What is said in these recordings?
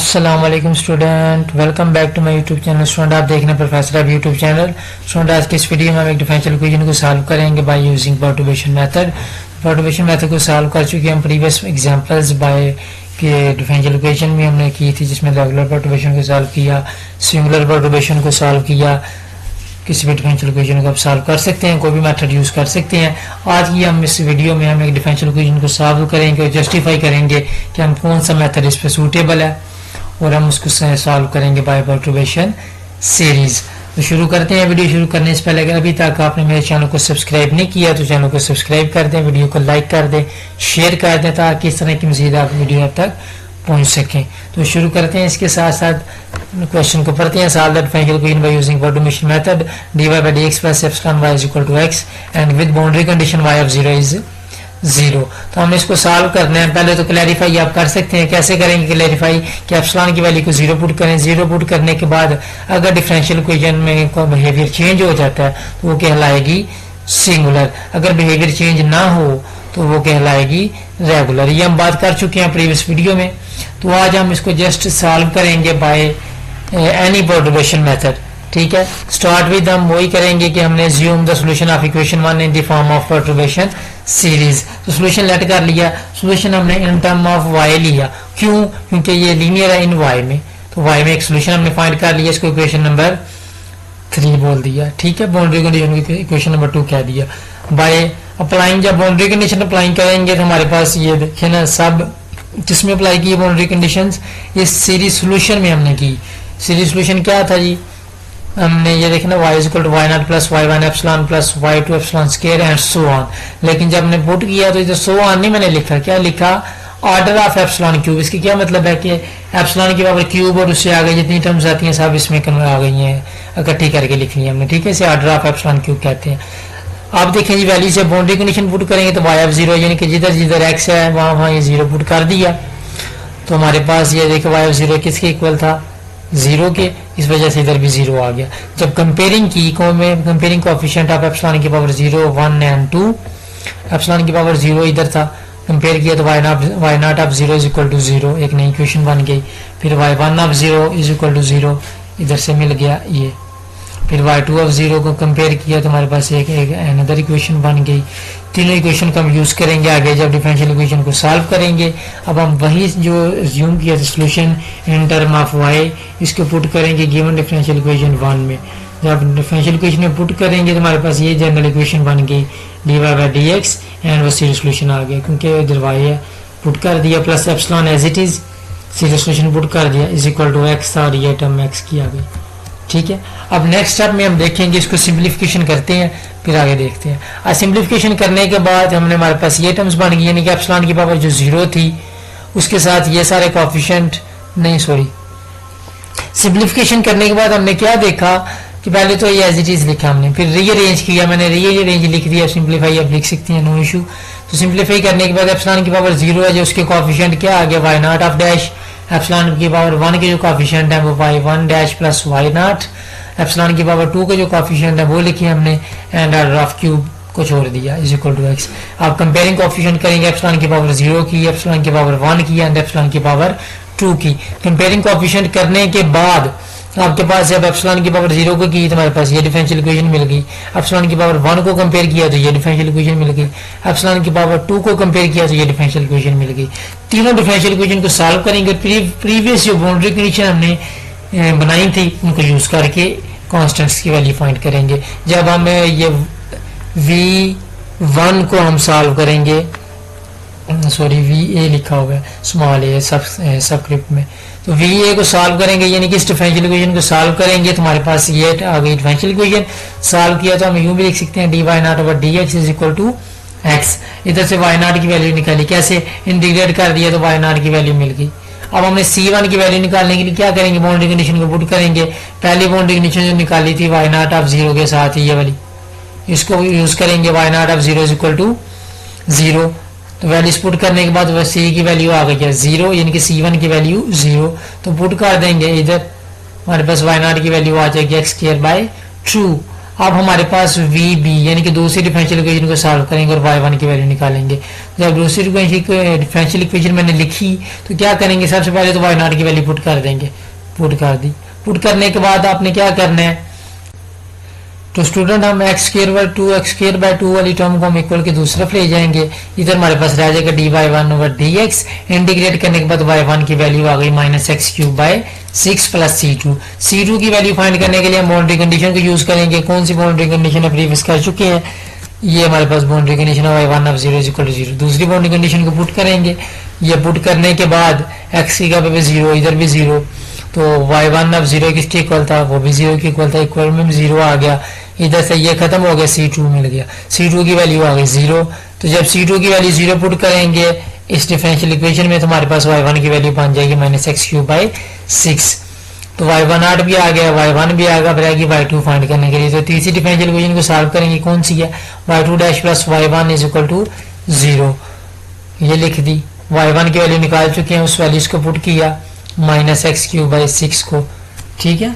अस्सलाम वालेकुम student, welcome back to my YouTube channel. Student आप देख रहे हैं प्रोफेसर अब यूट्यूब चैनल। स्टूडेंट आज के इस वीडियो में हम एक डिफरेंशियल इक्वेशन को सॉल्व करेंगे bye using perturbation method. परटुर्बेशन method को सॉल्व कर चुके हम प्रीवियस एग्जांपल्स बाय के डिफरेंशियल इक्वेशन में हमने की थी, जिसमें रेगुलर परटुर्बेशन को सॉल्व किया, सिंगुलर परटुर्बेशन को सॉल्व किया। किसी भी डिफरेंशियल इक्वेशन को आप सॉल्व कर सकते हैं, कोई भी मेथड यूज कर सकते हैं। आज की हम इस वीडियो में हम एक डिफरेंशियल इक्वेशन को सॉल्व करेंगे और जस्टिफाई करेंगे कि हम कौन सा मेथड इस पे सूटेबल है, और हम उसको सॉल्व करेंगे बाय परटुर्बेशन सीरीज। तो शुरू करते हैं। वीडियो शुरू करने से पहले अगर अभी तक आपने मेरे चैनल को सब्सक्राइब नहीं किया तो चैनल को सब्सक्राइब कर दें, वीडियो को लाइक कर दें, शेयर कर दें, ताकि इस तरह की मज़ीद आप वीडियो तक पहुंच सकें। तो शुरू करते हैं। इसके साथ साथ क्वेश्चन को पढ़ते हैं। Solve the differential equation by using perturbation method. dy by dx plus epsilon y is equal to x and with boundary condition y of 0 is 0। तो हम इसको सॉल्व करना है। पहले तो क्लैरिफाई आप कर सकते हैं। कैसे करेंगे क्लैरिफाई? कि एप्सिलॉन की वैल्यू को 0 पुट करें। 0 पुट करने के बाद अगर डिफरेंशियल इक्वेशन में कोई बिहेवियर चेंज हो जाता है तो वो कहलाएगी सिंगुलर। अगर बिहेवियर चेंज ना हो तो वो कहलाएगी रेगुलर। ये हम बात कर चुके हैं प्रीवियस वीडियो में। तो आज हम इसको जस्ट सॉल्व करेंगे बाय एनी परटुर्बेशन मेथड। ठीक है, स्टार्ट विद हम वही करेंगे कि हमने assume the solution of equation 1 in the form of perturbation series. तो सॉल्यूशन लेट कर लिया। सॉल्यूशन हमने इन टर्म ऑफ y लिया। क्यों? क्योंकि ये लीनियर है इन y में। तो y में एक सॉल्यूशन हमने फाइंड कर लिया, इसको इक्वेशन नंबर 3 बोल दिया। ठीक है, बाउंड्री कंडीशन को इक्वेशन नंबर 2 कह दिया। बाय अप्लाइंग, जब बाउंड्री कंडीशन अप्लाई करेंगे तो हमारे पास ये देखे ना, सब जिसमें अप्लाई की बाउंड्री कंडीशंस इस सीरीज सॉल्यूशन में हमने की। सीरीज सॉल्यूशन क्या था जी? हमने ये देखना y is equal to y naught plus y one epsilon plus y two epsilon square and so on. लेकिन जब हमने पुट किया तो इधर सो ऑन नहीं मैंने लिखा। क्या लिखा? Order of epsilon cube. इसकी क्या मतलब है कि एप्सिलॉन की पावर क्यूब और उससे आगे जितनी टर्म्स आती हैं सब इसमें आ गई हैं, इकट्ठी करके लिख ली हमने। ठीक है, इसे ऑर्डर ऑफ एप्सिलॉन क्यूब कहते हैं। आप देखें जी, वैल्यू से बाउंड्री कंडीशन पुट करेंगे तो y ऑफ 0 यानी कि जिधर जिधर x है वहां वहां ये 0 पुट कर दिया। तो हमारे पास ये देखो y ऑफ 0 किसके इक्वल था? 0 के। इस वजह से इधर भी 0 आ गया। जब कंपेयरिंग की कंपेयरिंग कोएफिशिएंट ऑफ एप्सिलॉन की पावर 0, 1 एंड 2, एप्सिलॉन की पावर 0 इधर था, कंपेयर किया तो y naught of 0 is equal to 0, एक नई इक्वेशन बन गई। फिर y1 of 0 is equal to 0 इधर से मिल गया ये। फिर y2 ऑफ 0 को कंपेयर किया तो हमारे पास एक अनदर इक्वेशन बन गई। तीनों इक्वेशन को हम यूज करेंगे आगे जब डिफरेंशियल इक्वेशन को सॉल्व करेंगे। अब हम वही जो अज्यूम किया था solution in term of y, इसको पुट करेंगे गिवन डिफरेंशियल इक्वेशन 1 में। जब डिफरेंशियल इक्वेशन में पुट करेंगे तो हमारे पास ये जनरल इक्वेशन बन गई dy by dx एंड वो सीरीज सॉल्यूशन आ गया, क्योंकि इधर y है पुट कर दिया plus epsilon as it is, series solution put कर दिया इज इक्वल टू x था और ये टर्म x की आ गई। ठीक है, अब नेक्स्ट स्टेप में हम देखेंगे, इसको सिंप्लीफिकेशन करते हैं फिर आगे देखते हैं। आज सिंप्लीफिकेशन करने के बाद हमने हमारे पास ये टर्म्स बन गई, यानी कि एप्सिलॉन की पावर जो 0 थी उसके साथ ये सारे कोएफिशिएंट सिंप्लीफिकेशन करने के बाद हमने क्या देखा कि पहले तो ये एज इट इज लिखा हमने, फिर रीअरेंज किया, मैंने रीअरेंज लिख दिया। सिंप्लीफाई आप लिख सकती हैं, नो इशू। तो सिंप्लीफाई करने के बाद एप्सिलॉन की पावर 0 है जो उसके कोएफिशिएंट क्या आ गया? Y naught of dash. Epsilon की पावर 1 के जो कोएफिशिएंट है वो y1 dash plus y naught. Epsilon की पावर 2 के जो कोएफिशिएंट है वो लिखे हमने एंड ऑर्डर ऑफ क्यूब को छोड़ दिया इज इक्वल टू x। आप कंपेयरिंग कोएफिशिएंट करेंगे एप्सिलॉन की पावर 0 की, एप्सिलॉन की पावर 1 की एंड एप्सिलॉन की पावर 2 की। कंपेयरिंग कोएफिशिएंट करने के बाद आपके पास जब एप्सिलॉन की पावर 0 को की तो हमारे पास ये डिफरेंशियल इक्वेशन मिल गई। एप्सिलॉन की पावर 1 को कंपेयर किया तो ये डिफरेंशियल इक्वेशन मिल गई। एप्सिलॉन की पावर 2 को कंपेयर किया तो ये डिफरेंशियल इक्वेशन मिल गई। तीनों डिफरेंशियल इक्वेशन को सॉल्व करेंगे। प्रीवियस जो बाउंड्री कंडीशन हमने बनाई थी उनको यूज करके कांस्टेंट्स की वैल्यू फाइंड करेंगे। जब हम ये v1 को हम सॉल्व करेंगे, सॉरी va लिखा हुआ है स्मॉल ए सबस्क्रिप्ट में, तो va को सॉल्व करेंगे यानी कि इस डिफरेंशियल इक्वेशन को सॉल्व करेंगे तो हमारे पास ये आ गई डिफरेंशियल इक्वेशन। सॉल्व किया तो हम यूं भी लिख सकते हैं dy naught over dx is equal to x। इधर से y नॉट की वैल्यू निकाली, कैसे? इंटीग्रेट कर दिया तो y नॉट की वैल्यू मिल गई। अब हमने c1 की वैल्यू निकालने के लिए क्या करेंगे? बाउंड्री कंडीशन को पुट करेंगे। पहली बाउंड्री कंडीशन जो निकाली थी y नॉट ऑफ 0 के साथ ये वाली, इसको यूज करेंगे y naught of 0 is equal to 0। तो वैल्यूज पुट करने के बाद वह c की वैल्यू आ गई है 0, यानी कि c1 की वैल्यू 0। तो पुट कर देंगे इधर, हमारे पास y नॉट की वैल्यू आ जाएगी x स्क्वायर बाय 2। अब हमारे पास वी बी यानी कि दूसरी डिफरेंशियल इक्वेशन को सॉल्व करेंगे और y1 की वैल्यू निकालेंगे। जब दूसरी डिफरेंशियल इक्वेशन मैंने लिखी तो क्या करेंगे, सबसे पहले तो y0 की वैल्यू पुट कर देंगे, पुट कर दी। पुट करने के बाद आपने क्या करना है, तो स्टूडेंट हम x² वाली टर्म को हम इक्वल के दूसरी तरफ ले जाएंगे। इधर हमारे पास रह जाएगा dy1/dx। इंटीग्रेट करने के बाद y1 की वैल्यू आ गई -x³/6 + c2। c2 की वैल्यू फाइंड करने के लिए हम बाउंड्री कंडीशन को यूज करेंगे। कौन सी बाउंड्री कंडीशन है, प्रीवियस कर चुके हैं, ये हमारे पास बाउंड्री कंडीशन है y1 of 0 = 0। दूसरी बाउंड्री कंडीशन को पुट करेंगे। ये पुट करने के बाद x की जगह पे 0, इधर भी 0, तो y1 of 0 किसके इक्वल था, वो भी 0 के इक्वल था, इक्वल में 0 आ गया। इधर से ये खत्म हो गया, c2 मिल गया, c2 की वैल्यू आ गई 0। तो जब c2 की वैल्यू 0 पुट करेंगे इस डिफरेंशियल इक्वेशन में तो हमारे पास y1 की वैल्यू बन जाएगी -x³/6। तो y1 भी आ गया, y1 भी आ गया, बनेगी y2 फाइंड करने के लिए। तो तीसरी डिफरेंशियल इक्वेशन को सॉल्व करेंगे, कौन सी है, y2' + y1 = 0। ये लिख दी, y1 की वैल्यू निकाल चुके हैं, उस वैल्यूज को पुट किया -x³/6 को, ठीक है।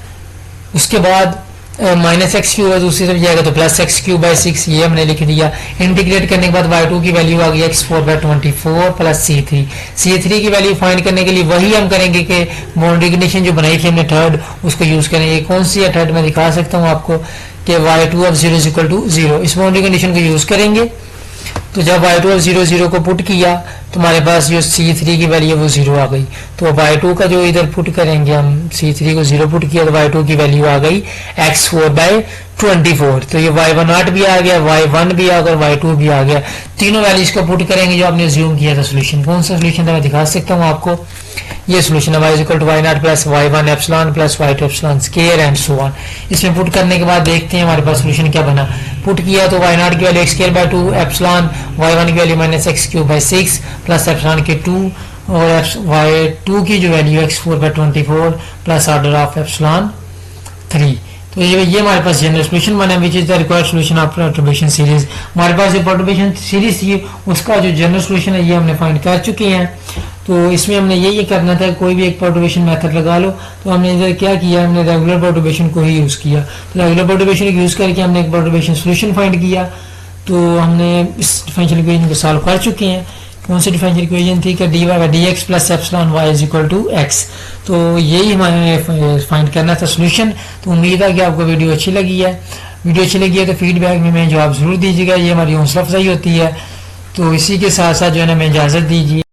उसके बाद -x³ दूसरी तरफ जाएगा तो +x³/6, ये हमने लिख दिया। इंटीग्रेट करने के बाद y2 की वैल्यू आ गई x4/24 + c3। c3 की वैल्यू फाइंड करने के लिए वही हम करेंगे कि बाउंड्री कंडीशन जो बनाई थी हमने थर्ड, उसको यूज करेंगे। कौन सी है थर्ड, मैं दिखा सकता हूँ आपको कि y2 of 0 = 0। इस बाउंड्री कंडीशन को यूज करेंगे। तो जब y2 of 0 0 को पुट किया तो हमारे पास जो c3 की वैल्यू है वो 0 आ गई। तो y2 का जो इधर पुट करेंगे हम, c3 को 0 पुट किया तो y2 की वैल्यू आ गई x4/24। तो ये y1 भी आ गया, y1 भी आ गया, y2 भी आ गया। तीनों वैल्यूज को पुट करेंगे जो आपने अज्यूम किया था। सोल्यूशन कौन सा सोल्यूशन था मैं दिखा सकता हूँ आपको, ये सोल्यूशन है y = y0 + y1 epsilon + y2 epsilon square and so on. इसमें पुट करने के बाद देखते हैं हमारे पास सोल्यूशन क्या बना। पुट किया तो y0 की वैल्यू x²/2 एप्सिलॉन, y1 की वैल्यू -x³/6 + एप्सिलॉन के 2 और y2 की जो value x4/24 + order of epsilon 3। तो ये हमारे पास जनरल सोल्यूशन बना, which is the required solution of perturbation series. हमारे पास जो परटर्बेशन सीरीज थी उसका जो जनरल सोल्यूशन है ये हमने फाइंड कर चुके हैं। तो इसमें हमने ये करना था, कोई भी एक परटर्बेशन मेथड लगा लो। तो हमने इधर क्या किया, हमने रेगुलर परटर्बेशन को ही यूज किया। तो रेगुलर परटर्बेशन को यूज करके हमने एक परटर्बेशन सोल्यूशन फाइंड किया। तो हमने इस डिफरेंशियल इक्वेशन को सॉल्व कर चुके हैं। कौन सी डिफरेंशियल इक्वेशन थी कि dy/dx + एप्सिलॉन y = x। तो यही हमें फाइंड करना था सोल्यूशन। तो उम्मीद है कि आपको वीडियो अच्छी लगी है। वीडियो अच्छी लगी है तो फीडबैक में जवाब जरूर दीजिएगा, ये हमारी हौसला अफजाई होती है। तो इसी के साथ साथ जो है ना मैं इजाज़त दीजिए।